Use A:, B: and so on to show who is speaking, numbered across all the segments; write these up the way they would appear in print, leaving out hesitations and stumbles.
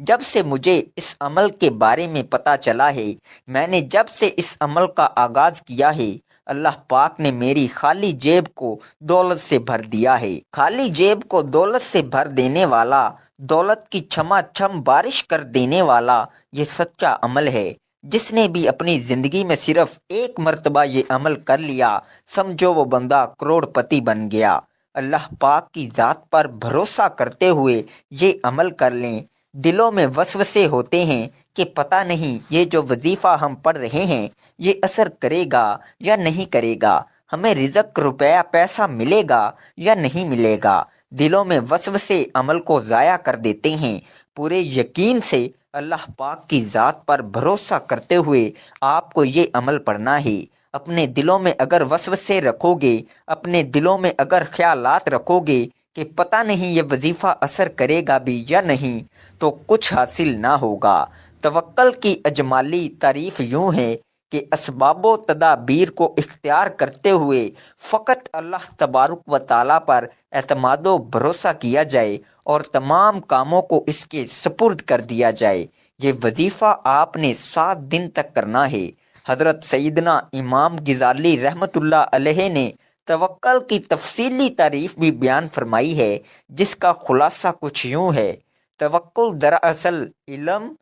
A: جب سے مجھے اس عمل کے بارے میں پتہ چلا ہے، میں نے جب سے اس عمل کا آغاز کیا ہے، اللہ پاک نے میری خالی جیب کو دولت سے بھر دیا ہے۔ خالی جیب کو دولت سے بھر دینے والا، دولت کی چھما چھم بارش کر دینے والا یہ سچا عمل ہے۔ جس نے بھی اپنی زندگی میں صرف ایک مرتبہ یہ عمل کر لیا، سمجھو وہ بندہ کروڑ پتی بن گیا۔ اللہ پاک کی ذات پر بھروسہ کرتے ہوئے یہ عمل کر لیں۔ دلوں میں وسوسے ہوتے ہیں کہ پتہ نہیں یہ جو وظیفہ ہم پڑھ رہے ہیں یہ اثر کرے گا یا نہیں کرے گا، ہمیں رزق روپیہ پیسہ ملے گا یا نہیں ملے گا۔ دلوں میں وسوسے عمل کو ضائع کر دیتے ہیں۔ پورے یقین سے اللہ پاک کی ذات پر بھروسہ کرتے ہوئے آپ کو یہ عمل پڑھنا ہے۔ اپنے دلوں میں اگر وسوسے رکھو گے، اپنے دلوں میں اگر خیالات رکھو گے کہ پتہ نہیں یہ وظیفہ اثر کرے گا بھی یا نہیں، تو کچھ حاصل نہ ہوگا۔ توکل کی اجمالی تعریف یوں ہے کہ اسباب و تدابیر کو اختیار کرتے ہوئے فقط اللہ تبارک و تعالیٰ پر اعتماد و بھروسہ کیا جائے اور تمام کاموں کو اس کے سپرد کر دیا جائے۔ یہ وظیفہ آپ نے 7 دن تک کرنا ہے۔ حضرت سیدنا امام غزالی رحمۃ اللہ علیہ نے توکل کی تفصیلی تعریف بھی بیان فرمائی ہے، جس کا خلاصہ کچھ یوں ہے: توکل دراصل علم،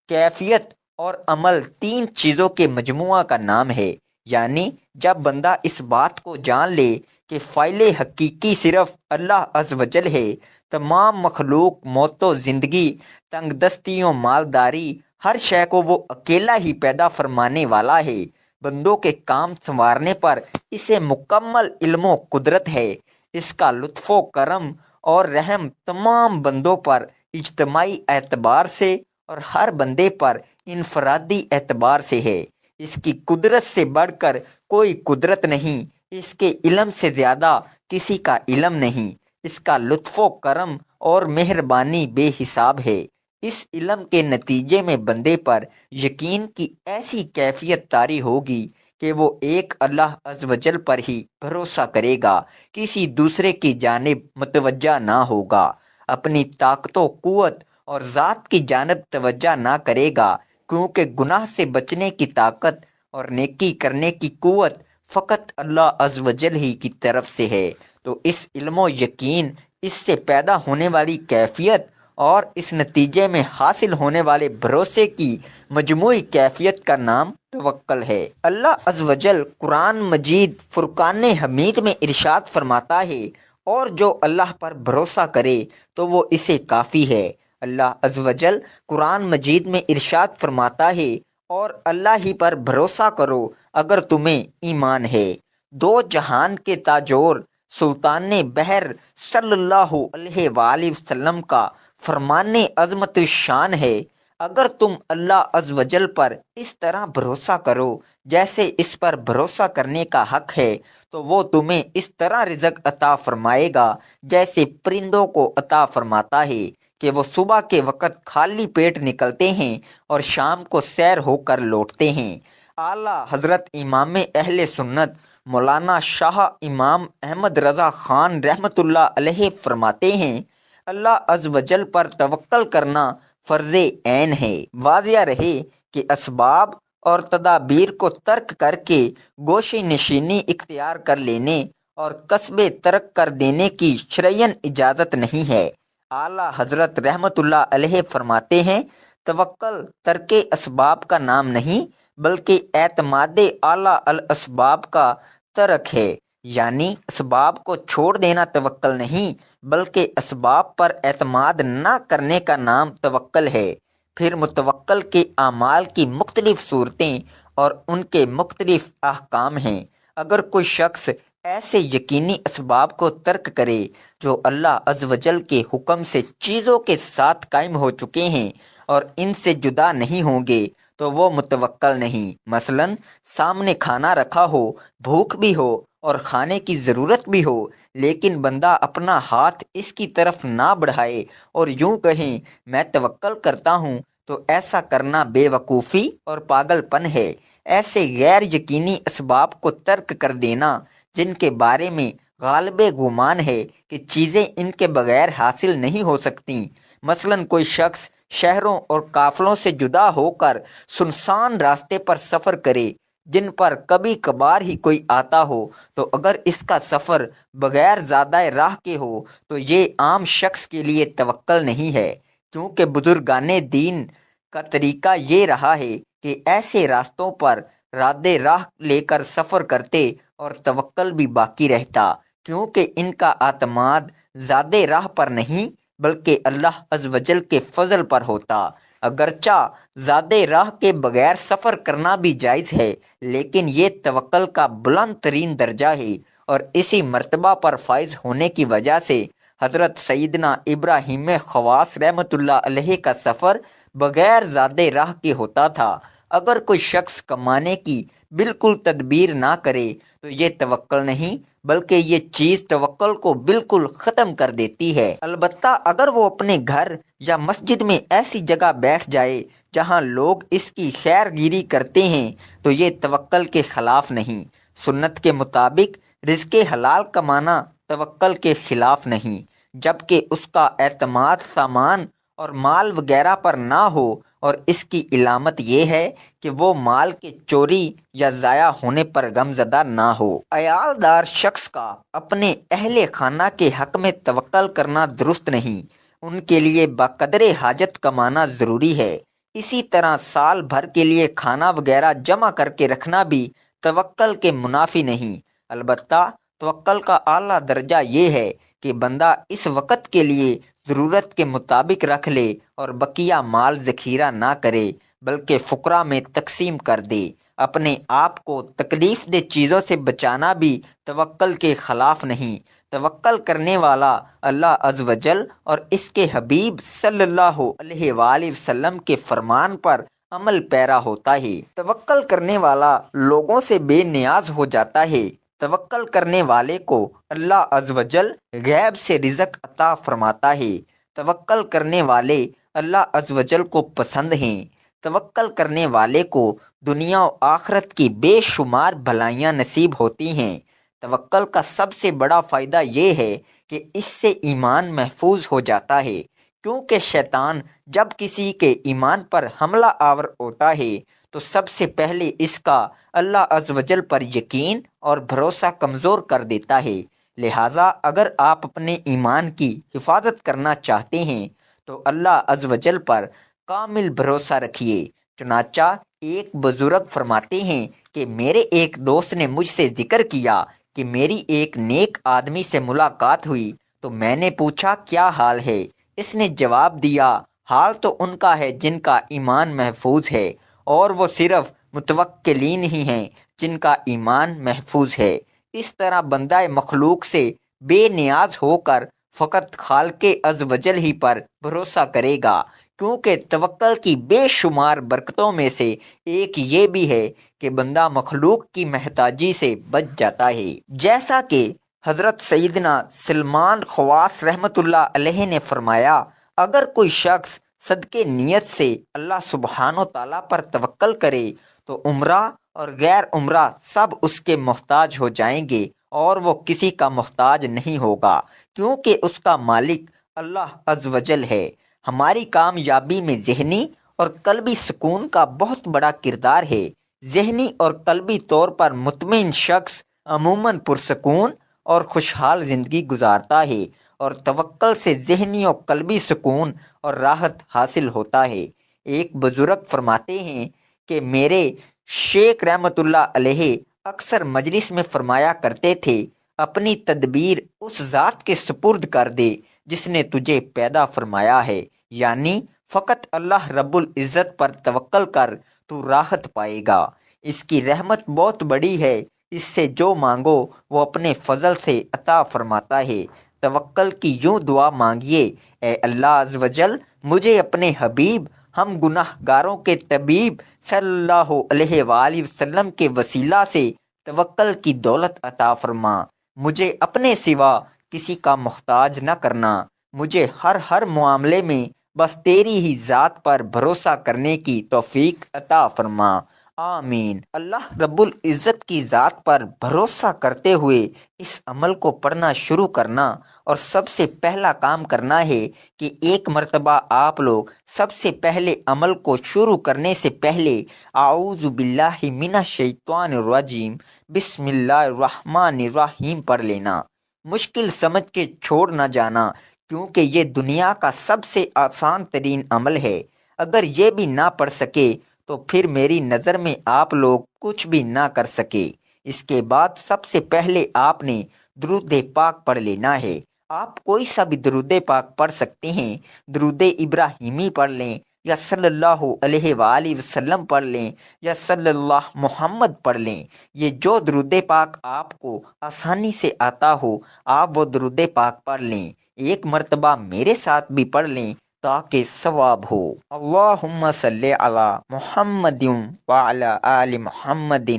A: کیفیت اور عمل 3 چیزوں کے مجموعہ کا نام ہے۔ یعنی جب بندہ اس بات کو جان لے کہ فاعل حقیقی صرف اللہ عز و جل ہے، تمام مخلوق، موت و زندگی، تنگ دستیوں، مالداری، ہر شے کو وہ اکیلا ہی پیدا فرمانے والا ہے، بندوں کے کام سنوارنے پر اسے مکمل علم و قدرت ہے، اس کا لطف و کرم اور رحم تمام بندوں پر اجتماعی اعتبار سے اور ہر بندے پر انفرادی اعتبار سے ہے۔ اس کی قدرت سے بڑھ کر کوئی قدرت نہیں، اس کے علم سے زیادہ کسی کا علم نہیں، اس کا لطف و کرم اور مہربانی بے حساب ہے۔ اس علم کے نتیجے میں بندے پر یقین کی ایسی کیفیت طاری ہوگی کہ وہ ایک اللہ عز و جل پر ہی بھروسہ کرے گا، کسی دوسرے کی جانب متوجہ نہ ہوگا، اپنی طاقت و قوت اور ذات کی جانب توجہ نہ کرے گا، کیونکہ گناہ سے بچنے کی طاقت اور نیکی کرنے کی قوت فقط اللہ عز و جل ہی کی طرف سے ہے۔ تو اس علم و یقین، اس سے پیدا ہونے والی کیفیت اور اس نتیجے میں حاصل ہونے والے بھروسے کی مجموعی کیفیت کا نام توکل ہے۔ اللہ عز و جل قرآن مجید فرقان حمید میں ارشاد فرماتا ہے، اور جو اللہ پر بھروسہ کرے تو وہ اسے کافی ہے۔ اللہ عز و جل قرآن مجید میں ارشاد فرماتا ہے، اور اللہ ہی پر بھروسہ کرو اگر تمہیں ایمان ہے۔ 2 جہان کے تاجور سلطان بحر صلی اللہ علیہ وآلہ وسلم کا فرمان عظمت شان ہے، اگر تم اللہ عز و جل پر اس طرح بھروسہ کرو جیسے اس پر بھروسہ کرنے کا حق ہے، تو وہ تمہیں اس طرح رزق عطا فرمائے گا جیسے پرندوں کو عطا فرماتا ہے کہ وہ صبح کے وقت خالی پیٹ نکلتے ہیں اور شام کو سیر ہو کر لوٹتے ہیں۔ اعلیٰ حضرت امام اہل سنت مولانا شاہ امام احمد رضا خان رحمۃ اللہ علیہ فرماتے ہیں، اللہ عز و جل پر توکل کرنا فرض عین ہے۔ واضح رہے کہ اسباب اور تدابیر کو ترک کر کے گوشے نشینی اختیار کر لینے اور قصبے ترک کر دینے کی شرعین اجازت نہیں ہے۔ اعلیٰ حضرت رحمۃ اللہ علیہ فرماتے ہیں، توکل ترک اسباب کا نام نہیں بلکہ اعتماد اعلیٰ الاسباب کا ترک ہے۔ یعنی اسباب کو چھوڑ دینا توکل نہیں بلکہ اسباب پر اعتماد نہ کرنے کا نام توکل ہے۔ پھر متوکل کے اعمال کی مختلف صورتیں اور ان کے مختلف احکام ہیں۔ اگر کوئی شخص ایسے یقینی اسباب کو ترک کرے جو اللہ عز و جل کے حکم سے چیزوں کے ساتھ قائم ہو چکے ہیں اور ان سے جدا نہیں ہوں گے، تو وہ متوکل نہیں۔ مثلا سامنے کھانا رکھا ہو، بھوک بھی ہو اور کھانے کی ضرورت بھی ہو، لیکن بندہ اپنا ہاتھ اس کی طرف نہ بڑھائے اور یوں کہیں میں توکل کرتا ہوں، تو ایسا کرنا بے وقوفی اور پاگل پن ہے۔ ایسے غیر یقینی اسباب کو ترک کر دینا جن کے بارے میں غالب گمان ہے کہ چیزیں ان کے بغیر حاصل نہیں ہو سکتی، مثلا کوئی شخص شہروں اور قافلوں سے جدا ہو کر سنسان راستے پر سفر کرے جن پر کبھی کبھار ہی کوئی آتا ہو، تو اگر اس کا سفر بغیر زیادہ راہ کے ہو تو یہ عام شخص کے لیے توکل نہیں ہے، کیونکہ بزرگان دین کا طریقہ یہ رہا ہے کہ ایسے راستوں پر رادے راہ لے کر سفر کرتے اور توکل بھی باقی رہتا، کیونکہ ان کا اعتماد زادے راہ پر نہیں بلکہ اللہ عز و جل کے فضل پر ہوتا۔ اگرچہ زادے راہ کے بغیر سفر کرنا بھی جائز ہے، لیکن یہ توکل کا بلند ترین درجہ ہے، اور اسی مرتبہ پر فائز ہونے کی وجہ سے حضرت سیدنا ابراہیم خواص رحمۃ اللہ علیہ کا سفر بغیر زادے راہ کے ہوتا تھا۔ اگر کوئی شخص کمانے کی بالکل تدبیر نہ کرے تو یہ توکل نہیں بلکہ یہ چیز توکل کو بالکل ختم کر دیتی ہے۔ البتہ اگر وہ اپنے گھر یا مسجد میں ایسی جگہ بیٹھ جائے جہاں لوگ اس کی خیر گیری کرتے ہیں تو یہ توکل کے خلاف نہیں۔ سنت کے مطابق رزق حلال کمانا توکل کے خلاف نہیں، جبکہ اس کا اعتماد سامان اور مال وغیرہ پر نہ ہو، اور اس کی علامت یہ ہے کہ وہ مال کے چوری یا ضائع ہونے پر غمزدہ نہ ہو۔ عیالدار شخص کا اپنے اہل خانہ کے حق میں توکل کرنا درست نہیں، ان کے لیے بقدر حاجت کمانا ضروری ہے۔ اسی طرح سال بھر کے لیے کھانا وغیرہ جمع کر کے رکھنا بھی توکل کے منافی نہیں۔ البتہ توکل کا اعلیٰ درجہ یہ ہے کہ بندہ اس وقت کے لیے ضرورت کے مطابق رکھ لے اور بقیہ مال ذخیرہ نہ کرے بلکہ فقراء میں تقسیم کر دے۔ اپنے آپ کو تکلیف دہ چیزوں سے بچانا بھی توکل کے خلاف نہیں۔ توکل کرنے والا اللہ عز و جل اور اس کے حبیب صلی اللہ علیہ وآلہ وسلم کے فرمان پر عمل پیرا ہوتا ہے۔ توکل کرنے والا لوگوں سے بے نیاز ہو جاتا ہے۔ توکل کرنے والے کو اللہ عز و جل غیب سے رزق عطا فرماتا ہے۔ توکل کرنے والے اللہ عز و جل کو پسند ہیں۔ توکل کرنے والے کو دنیا و آخرت کی بے شمار بھلائیاں نصیب ہوتی ہیں۔ توکل کا سب سے بڑا فائدہ یہ ہے کہ اس سے ایمان محفوظ ہو جاتا ہے، کیونکہ شیطان جب کسی کے ایمان پر حملہ آور ہوتا ہے تو سب سے پہلے اس کا اللہ عز و جل پر یقین اور بھروسہ کمزور کر دیتا ہے۔ لہٰذا اگر آپ اپنے ایمان کی حفاظت کرنا چاہتے ہیں تو اللہ عز و جل پر کامل بھروسہ رکھیے۔ چنانچہ ایک بزرگ فرماتے ہیں کہ میرے ایک دوست نے مجھ سے ذکر کیا کہ میری ایک نیک آدمی سے ملاقات ہوئی تو میں نے پوچھا کیا حال ہے؟ اس نے جواب دیا حال تو ان کا ہے جن کا ایمان محفوظ ہے، اور وہ صرف متوکلین ہی ہیں جن کا ایمان محفوظ ہے۔ اس طرح بندہ مخلوق سے بے نیاز ہو کر فقط خالق عز و جل ہی پر بھروسہ کرے گا، کیونکہ توکل کی بے شمار برکتوں میں سے ایک یہ بھی ہے کہ بندہ مخلوق کی محتاجی سے بچ جاتا ہے۔ جیسا کہ حضرت سیدنا سلمان خواص رحمۃ اللہ علیہ نے فرمایا، اگر کوئی شخص صدقے نیت سے اللہ سبحانہ و تعالیٰ پر توکل کرے تو عمرہ اور غیر عمرہ سب اس کے محتاج ہو جائیں گے اور وہ کسی کا محتاج نہیں ہوگا، کیونکہ اس کا مالک اللہ عز و جل ہے۔ ہماری کامیابی میں ذہنی اور قلبی سکون کا بہت بڑا کردار ہے۔ ذہنی اور قلبی طور پر مطمئن شخص عموماً پرسکون اور خوشحال زندگی گزارتا ہے، اور توکل سے ذہنی اور قلبی سکون اور راحت حاصل ہوتا ہے۔ ایک بزرگ فرماتے ہیں کہ میرے شیخ رحمۃ اللہ علیہ اکثر مجلس میں فرمایا کرتے تھے، اپنی تدبیر اس ذات کے سپرد کر دے جس نے تجھے پیدا فرمایا ہے، یعنی فقط اللہ رب العزت پر توکل کر تو راحت پائے گا۔ اس کی رحمت بہت بڑی ہے، اس سے جو مانگو وہ اپنے فضل سے عطا فرماتا ہے۔ توکل کی یوں دعا مانگیے، اے اللہ عز و جل مجھے اپنے حبیب ہم گناہ گاروں کے طبیب صلی اللہ علیہ وآلہ وسلم کے وسیلہ سے توکل کی دولت عطا فرما۔ مجھے اپنے سوا کسی کا محتاج نہ کرنا، مجھے ہر معاملے میں بس تیری ہی ذات پر بھروسہ کرنے کی توفیق عطا فرما۔ آمین۔ اللہ رب العزت کی ذات پر بھروسہ کرتے ہوئے اس عمل کو پڑھنا شروع کرنا، اور سب سے پہلا کام کرنا ہے کہ ایک مرتبہ آپ لوگ سب سے پہلے عمل کو شروع کرنے سے پہلے اعوذ باللہ من الشیطان الرجیم بسم اللہ الرحمن الرحیم پڑھ لینا۔ مشکل سمجھ کے چھوڑ نہ جانا، کیونکہ یہ دنیا کا سب سے آسان ترین عمل ہے۔ اگر یہ بھی نہ پڑھ سکے تو پھر میری نظر میں آپ لوگ کچھ بھی نہ کر سکے۔ اس کے بعد سب سے پہلے آپ نے درود پاک پڑھ لینا ہے۔ آپ کوئی سا بھی درود پاک پڑھ سکتے ہیں۔ درود ابراہیمی پڑھ لیں، یا صلی اللہ علیہ وآلہ وسلم پڑھ لیں، یا صلی اللہ محمد پڑھ لیں۔ یہ جو درود پاک آپ کو آسانی سے آتا ہو، آپ وہ درود پاک پڑھ لیں۔ ایک مرتبہ میرے ساتھ بھی پڑھ لیں تاکہ ثواب ہو۔ اللہم صلی علی محمد وعلی آل محمد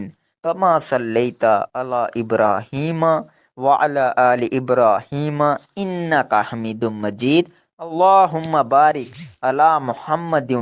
A: کما صلیت علی ابراہیم وعلی آل ابراہیم انک حمید مجید۔ اللہم بارک علی محمد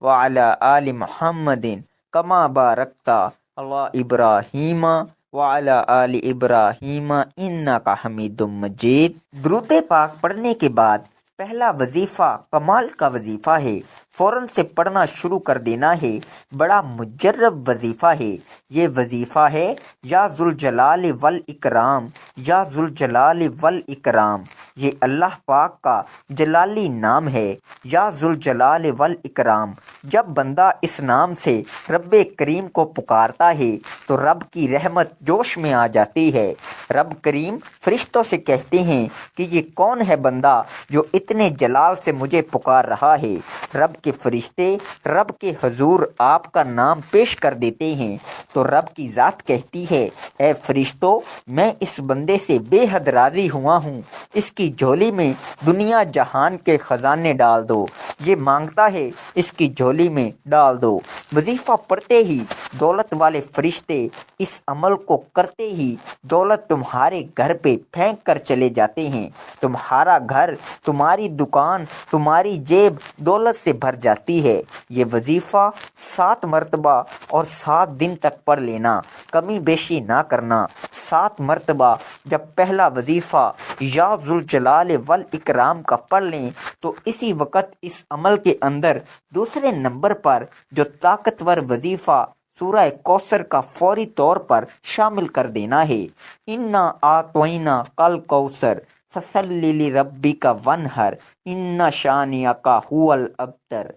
A: وعلی آل محمد کما بارکت علی ابراہیم وعلی آل ابراہیم انک حمید مجید۔ درود پاک پڑھنے کے بعد پہلا وظیفہ کمال کا وظیفہ ہے، فوراً سے پڑھنا شروع کر دینا ہے۔ بڑا مجرب وظیفہ ہے یہ وظیفہ ہے، یا ذوالجلال والاکرام، یا ذوالجلال والاکرام۔ یہ اللہ پاک کا جلالی نام ہے، یا ذوالجلال والاکرام۔ جب بندہ اس نام سے رب کریم کو پکارتا ہے تو رب کی رحمت جوش میں آ جاتی ہے۔ رب کریم فرشتوں سے کہتے ہیں کہ یہ کون ہے بندہ جو اتنے جلال سے مجھے پکار رہا ہے۔ رب کے فرشتے رب کے حضور آپ کا نام پیش کر دیتے ہیں تو رب کی ذات کہتی ہے، اے فرشتوں، میں اس بندے سے بے حد راضی ہوا ہوں، اس کی جھولی میں دنیا جہان کے خزانے ڈال دو، یہ مانگتا ہے اس کی جھولی میں ڈال دو۔ وظیفہ پڑھتے ہی دولت والے فرشتے اس عمل کو کرتے ہی دولت تمہارے گھر پہ پھینک کر چلے جاتے ہیں۔ تمہارا گھر، تمہاری دکان، تمہاری جیب دولت سے بھر جاتی ہے۔ یہ وظیفہ 7 مرتبہ اور 7 دن تک پڑھ لینا، کمی بیشی نہ کرنا۔ 7 مرتبہ جب پہلا وظیفہ یا ذوالجلال والاکرام کا پڑھ لیں تو اسی وقت اس عمل کے اندر دوسرے نمبر پر جو طاقتور وظیفہ سورہ کوثر کا فوری طور پر شامل کر دینا ہے۔ انا اعطیناک الکوثر فصلی لربک وانحر ان شانئک ھو الابتر۔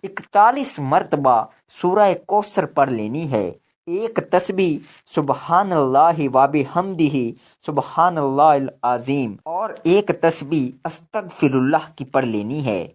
A: 41 مرتبہ سورہ کوثر پڑھ لینی ہے۔ ایک تسبیح سبحان اللہ وبحمدہ سبحان اللہ العظیم اور ایک تسبیح استغفر اللہ کی پڑھ لینی ہے۔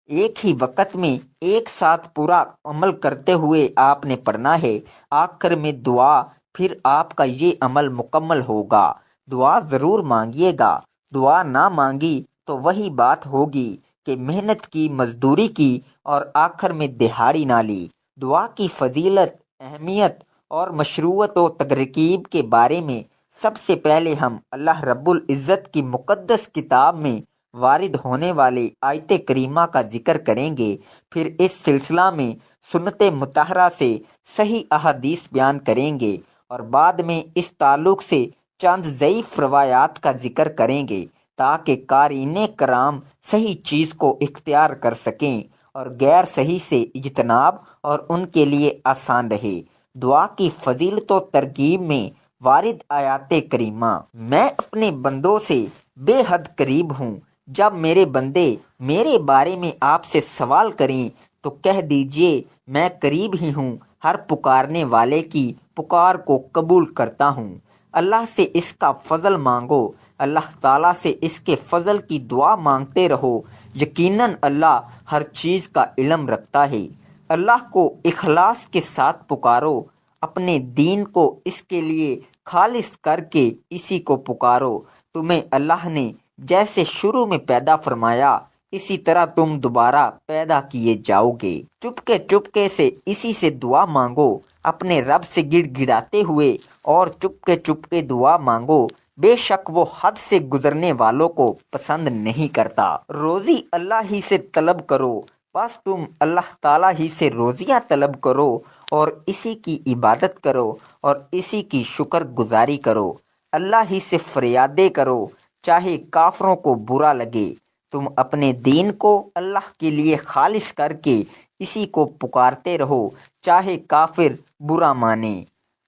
A: ایک ہی وقت میں ایک ساتھ پورا عمل کرتے ہوئے آپ نے پڑھنا ہے۔ آخر میں دعا، پھر آپ کا یہ عمل مکمل ہوگا۔ دعا ضرور مانگیے گا، دعا نہ مانگی تو وہی بات ہوگی کہ محنت کی، مزدوری کی اور آخر میں دہاڑی نہ لی۔ دعا کی فضیلت، اہمیت اور مشروعیت و ترغیب کے بارے میں سب سے پہلے ہم اللہ رب العزت کی مقدس کتاب میں وارد ہونے والے آیت کریمہ کا ذکر کریں گے، پھر اس سلسلہ میں سنت مطہرہ سے صحیح احادیث بیان کریں گے، اور بعد میں اس تعلق سے چند ضعیف روایات کا ذکر کریں گے تاکہ قارئین کرام صحیح چیز کو اختیار کر سکیں اور غیر صحیح سے اجتناب اور ان کے لیے آسان رہے۔ دعا کی فضیلت و ترغیب میں وارد آیات کریمہ۔ میں اپنے بندوں سے بے حد قریب ہوں، جب میرے بندے میرے بارے میں آپ سے سوال کریں تو کہہ دیجئے میں قریب ہی ہوں، ہر پکارنے والے کی پکار کو قبول کرتا ہوں۔ اللہ سے اس کا فضل مانگو، اللہ تعالیٰ سے اس کے فضل کی دعا مانگتے رہو، یقیناً اللہ ہر چیز کا علم رکھتا ہے۔ اللہ کو اخلاص کے ساتھ پکارو، اپنے دین کو اس کے لیے خالص کر کے اسی کو پکارو۔ تمہیں اللہ نے جیسے شروع میں پیدا فرمایا اسی طرح تم دوبارہ پیدا کیے جاؤ گے۔ چپکے چپکے سے اسی سے دعا مانگو، اپنے رب سے گڑ گڑاتے ہوئے اور چپکے چپکے دعا مانگو، بے شک وہ حد سے گزرنے والوں کو پسند نہیں کرتا۔ روزی اللہ ہی سے طلب کرو، بس تم اللہ تعالیٰ ہی سے روزیاں طلب کرو اور اسی کی عبادت کرو اور اسی کی شکر گزاری کرو، اللہ ہی سے فریادیں کرو، چاہے کافروں کو برا لگے۔ تم اپنے دین کو اللہ کے لیے خالص کر کے اسی کو پکارتے رہو، چاہے کافر برا مانے۔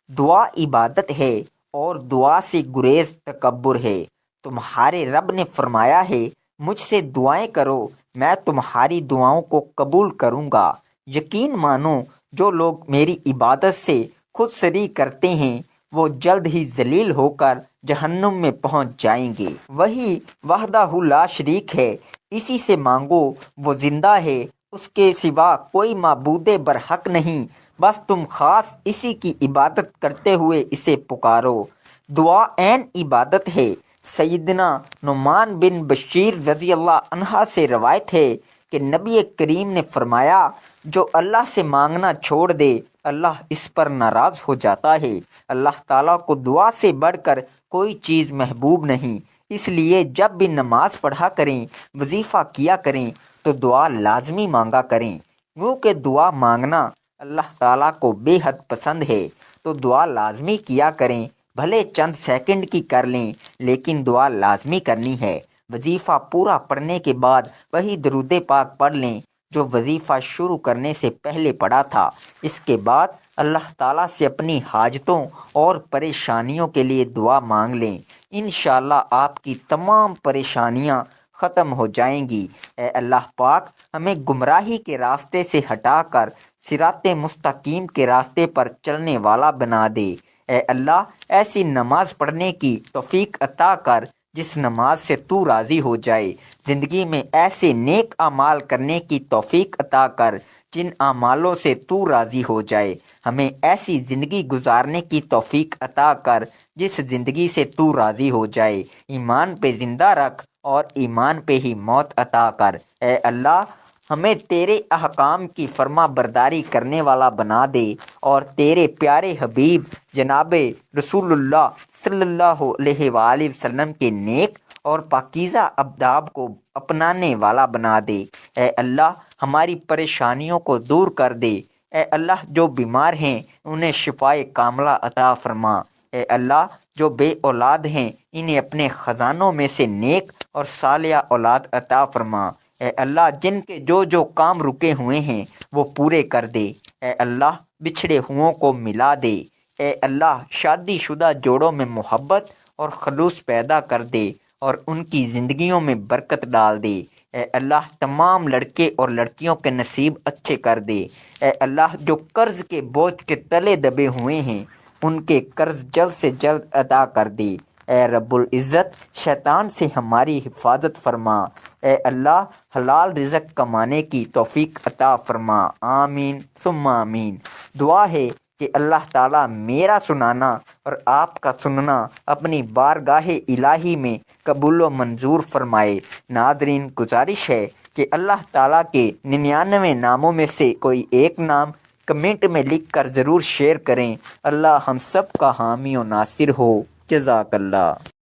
A: دعا عبادت ہے اور دعا سے گریز تکبر ہے۔ تمہارے رب نے فرمایا ہے، مجھ سے دعائیں کرو، میں تمہاری دعاؤں کو قبول کروں گا۔ یقین مانو، جو لوگ میری عبادت سے خود سری کرتے ہیں وہ جلد ہی ذلیل ہو کر جہنم میں پہنچ جائیں گے۔ وہی وحدہ لا شریک ہے، اسی سے مانگو، وہ زندہ ہے، اس کے سوا کوئی معبود برحق نہیں، بس تم خاص اسی کی عبادت کرتے ہوئے اسے پکارو۔ دعا عین عبادت ہے۔ سیدنا نعمان بن بشیر رضی اللہ عنہ سے روایت ہے کہ نبی کریم نے فرمایا، جو اللہ سے مانگنا چھوڑ دے اللہ اس پر ناراض ہو جاتا ہے۔ اللہ تعالیٰ کو دعا سے بڑھ کر کوئی چیز محبوب نہیں، اس لیے جب بھی نماز پڑھا کریں، وظیفہ کیا کریں تو دعا لازمی مانگا کریں، کیونکہ دعا مانگنا اللہ تعالیٰ کو بے حد پسند ہے۔ تو دعا لازمی کیا کریں، بھلے چند سیکنڈ کی کر لیں لیکن دعا لازمی کرنی ہے۔ وظیفہ پورا پڑھنے کے بعد وہی درود پاک پڑھ لیں جو وظیفہ شروع کرنے سے پہلے پڑھا تھا۔ اس کے بعد اللہ تعالیٰ سے اپنی حاجتوں اور پریشانیوں کے لیے دعا مانگ لیں، انشاءاللہ آپ کی تمام پریشانیاں ختم ہو جائیں گی۔ اے اللہ پاک، ہمیں گمراہی کے راستے سے ہٹا کر صراط مستقیم کے راستے پر چلنے والا بنا دے۔ اے اللہ، ایسی نماز پڑھنے کی توفیق عطا کر جس نماز سے تو راضی ہو جائے۔ زندگی میں ایسے نیک اعمال کرنے کی توفیق عطا کر جن اعمالوں سے تو راضی ہو جائے۔ ہمیں ایسی زندگی گزارنے کی توفیق عطا کر جس زندگی سے تو راضی ہو جائے۔ ایمان پہ زندہ رکھ اور ایمان پہ ہی موت عطا کر۔ اے اللہ، ہمیں تیرے احکام کی فرما برداری کرنے والا بنا دے اور تیرے پیارے حبیب جناب رسول اللہ صلی اللہ علیہ وآلہ وسلم کے نیک اور پاکیزہ آداب کو اپنانے والا بنا دے۔ اے اللہ، ہماری پریشانیوں کو دور کر دے۔ اے اللہ، جو بیمار ہیں انہیں شفائے کاملہ عطا فرما۔ اے اللہ، جو بے اولاد ہیں انہیں اپنے خزانوں میں سے نیک اور صالحہ اولاد عطا فرما۔ اے اللہ، جن کے جو کام رکے ہوئے ہیں وہ پورے کر دے۔ اے اللہ، بچھڑے ہوں کو ملا دے۔ اے اللہ، شادی شدہ جوڑوں میں محبت اور خلوص پیدا کر دے اور ان کی زندگیوں میں برکت ڈال دے۔ اے اللہ، تمام لڑکے اور لڑکیوں کے نصیب اچھے کر دے۔ اے اللہ، جو قرض کے بوجھ کے تلے دبے ہوئے ہیں ان کے قرض جلد سے جلد ادا کر دے۔ اے رب العزت، شیطان سے ہماری حفاظت فرما۔ اے اللہ، حلال رزق کمانے کی توفیق عطا فرما۔ آمین ثم آمین۔ دعا ہے کہ اللہ تعالیٰ میرا سنانا اور آپ کا سننا اپنی بارگاہ الہی میں قبول و منظور فرمائے۔ ناظرین، گزارش ہے کہ اللہ تعالیٰ کے 99 ناموں میں سے کوئی ایک نام کمنٹ میں لکھ کر ضرور شیئر کریں۔ اللہ ہم سب کا حامی و ناصر ہو۔ جزاک اللہ۔